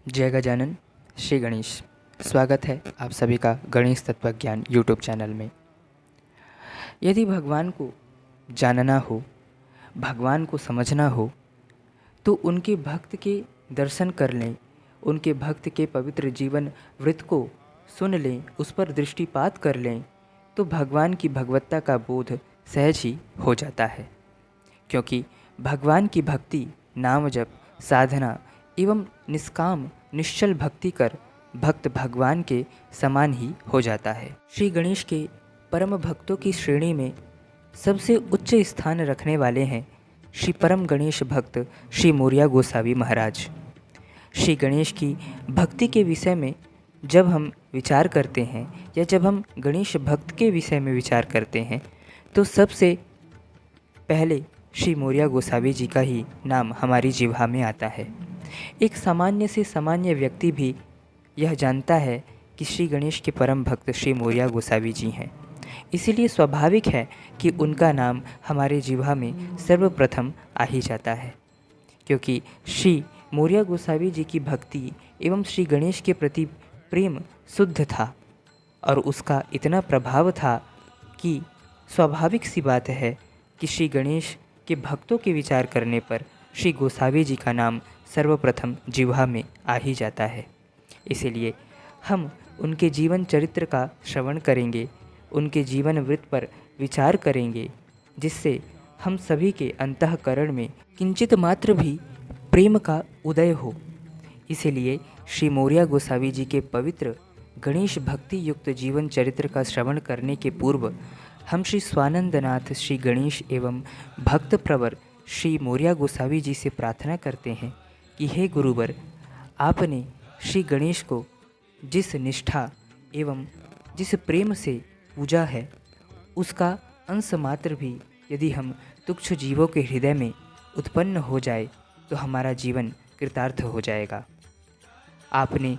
जय गजानन। श्री गणेश। स्वागत है आप सभी का गणेश तत्वज्ञान यूट्यूब चैनल में। यदि भगवान को जानना हो, भगवान को समझना हो, तो उनके भक्त के दर्शन कर लें, उनके भक्त के पवित्र जीवन वृत्त को सुन लें, उस पर दृष्टिपात कर लें, तो भगवान की भगवत्ता का बोध सहज ही हो जाता है। क्योंकि भगवान की भक्ति, नाम जप, साधना एवं निष्काम निश्चल भक्ति कर भक्त भगवान के समान ही हो जाता है। श्री गणेश के परम भक्तों की श्रेणी में सबसे उच्च स्थान रखने वाले हैं श्री परम गणेश भक्त श्री मोरिया गोसावी महाराज। श्री गणेश की भक्ति के विषय में जब हम विचार करते हैं या जब हम गणेश भक्त के विषय में विचार करते हैं, तो सबसे पहले श्री मोरिया गोसावी जी का ही नाम हमारी जिह्वा में आता है। एक सामान्य से सामान्य व्यक्ति भी यह जानता है कि श्री गणेश के परम भक्त श्री मोरिया गोसावी जी हैं। इसीलिए स्वाभाविक है कि उनका नाम हमारे जिह्वा में सर्वप्रथम आ ही जाता है, क्योंकि श्री मोरिया गोसावी जी की भक्ति एवं श्री गणेश के प्रति प्रेम शुद्ध था और उसका इतना प्रभाव था कि स्वाभाविक सी बात है कि श्री गणेश के भक्तों के विचार करने पर श्री गोसावी जी का नाम सर्वप्रथम जिह्वा में आ ही जाता है। इसीलिए हम उनके जीवन चरित्र का श्रवण करेंगे, उनके जीवन वृत्त पर विचार करेंगे, जिससे हम सभी के अंतःकरण में किंचित मात्र भी प्रेम का उदय हो। इसीलिए श्री मोरिया गोसावी जी के पवित्र गणेश भक्ति युक्त जीवन चरित्र का श्रवण करने के पूर्व हम श्री स्वानंदनाथ श्री गणेश एवं भक्त प्रवर श्री मोरिया गोसावी जी से प्रार्थना करते हैं कि हे गुरुवर, आपने श्री गणेश को जिस निष्ठा एवं जिस प्रेम से पूजा है, उसका अंश मात्र भी यदि हम तुच्छ जीवों के हृदय में उत्पन्न हो जाए तो हमारा जीवन कृतार्थ हो जाएगा। आपने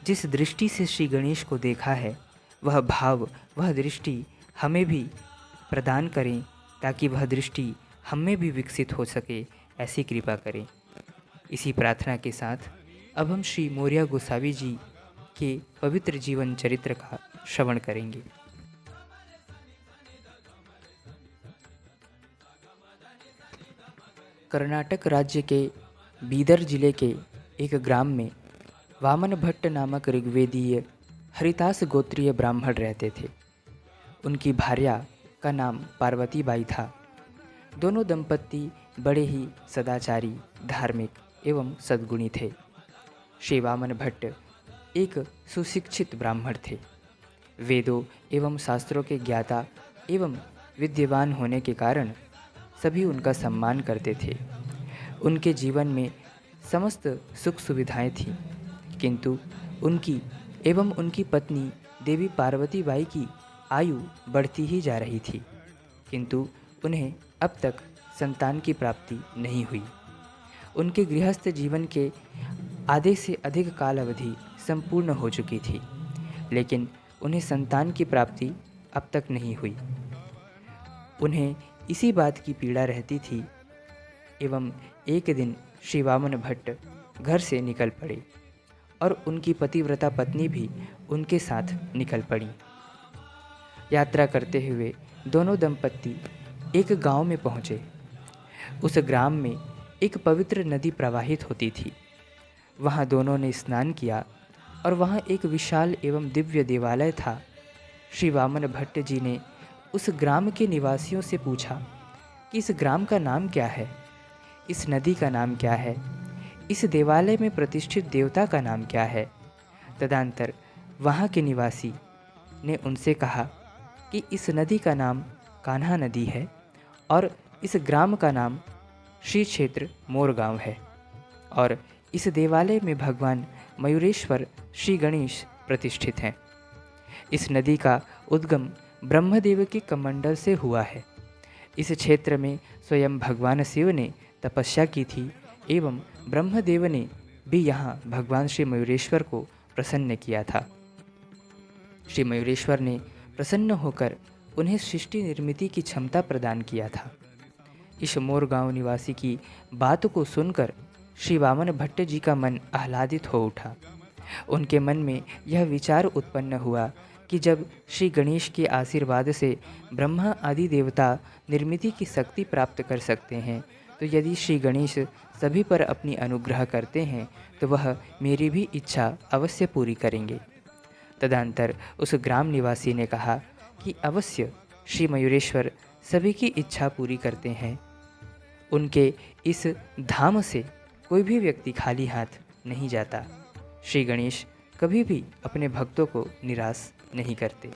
जिस दृष्टि से श्री गणेश को देखा है, वह भाव, वह दृष्टि हमें भी प्रदान करें, ताकि वह दृष्टि हमें भी विकसित हो सके, ऐसी कृपा करें। इसी प्रार्थना के साथ अब हम श्री मोरिया गोसावी जी के पवित्र जीवन चरित्र का श्रवण करेंगे। कर्नाटक राज्य के बीदर जिले के एक ग्राम में वामन भट्ट नामक ऋग्वेदीय हरिदास गोत्रीय ब्राह्मण रहते थे। उनकी भार्या का नाम पार्वती बाई था। दोनों दंपत्ति बड़े ही सदाचारी, धार्मिक एवं सद्गुणी थे। श्री वामन भट्ट एक सुशिक्षित ब्राह्मण थे। वेदों एवं शास्त्रों के ज्ञाता एवं विद्वान होने के कारण सभी उनका सम्मान करते थे। उनके जीवन में समस्त सुख सुविधाएं थीं, किंतु उनकी एवं उनकी पत्नी देवी पार्वती बाई की आयु बढ़ती ही जा रही थी, किंतु उन्हें अब तक संतान की प्राप्ति नहीं हुई। उनके गृहस्थ जीवन के आधे से अधिक काल अवधि संपूर्ण हो चुकी थी, लेकिन उन्हें संतान की प्राप्ति अब तक नहीं हुई। उन्हें इसी बात की पीड़ा रहती थी एवं एक दिन श्री वामन भट्ट घर से निकल पड़े और उनकी पतिव्रता पत्नी भी उनके साथ निकल पड़ी। यात्रा करते हुए दोनों दंपत्ति एक गांव में पहुँचे। उस ग्राम में एक पवित्र नदी प्रवाहित होती थी। वहाँ दोनों ने स्नान किया और वहाँ एक विशाल एवं दिव्य देवालय था। श्री वामन भट्ट जी ने उस ग्राम के निवासियों से पूछा कि इस ग्राम का नाम क्या है, इस नदी का नाम क्या है, इस देवालय में प्रतिष्ठित देवता का नाम क्या है। तदंतर वहाँ के निवासी ने उनसे कहा कि इस नदी का नाम कान्हा नदी है और इस ग्राम का नाम श्री क्षेत्र मोरगांव है और इस देवालय में भगवान मयूरेश्वर श्री गणेश प्रतिष्ठित हैं। इस नदी का उद्गम ब्रह्मदेव के कमंडल से हुआ है। इस क्षेत्र में स्वयं भगवान शिव ने तपस्या की थी एवं ब्रह्मदेव ने भी यहाँ भगवान श्री मयूरेश्वर को प्रसन्न किया था। श्री मयूरेश्वर ने प्रसन्न होकर उन्हें सृष्टि निर्मिति की क्षमता प्रदान किया था। इस मोरगांव निवासी की बात को सुनकर श्री वामन भट्ट जी का मन आह्लादित हो उठा। उनके मन में यह विचार उत्पन्न हुआ कि जब श्री गणेश के आशीर्वाद से ब्रह्मा आदि देवता निर्मिति की शक्ति प्राप्त कर सकते हैं, तो यदि श्री गणेश सभी पर अपनी अनुग्रह करते हैं तो वह मेरी भी इच्छा अवश्य पूरी करेंगे। तदंतर उस ग्राम निवासी ने कहा कि अवश्य श्री मयूरेश्वर सभी की इच्छा पूरी करते हैं। उनके इस धाम से कोई भी व्यक्ति खाली हाथ नहीं जाता। श्री गणेश कभी भी अपने भक्तों को निराश नहीं करते।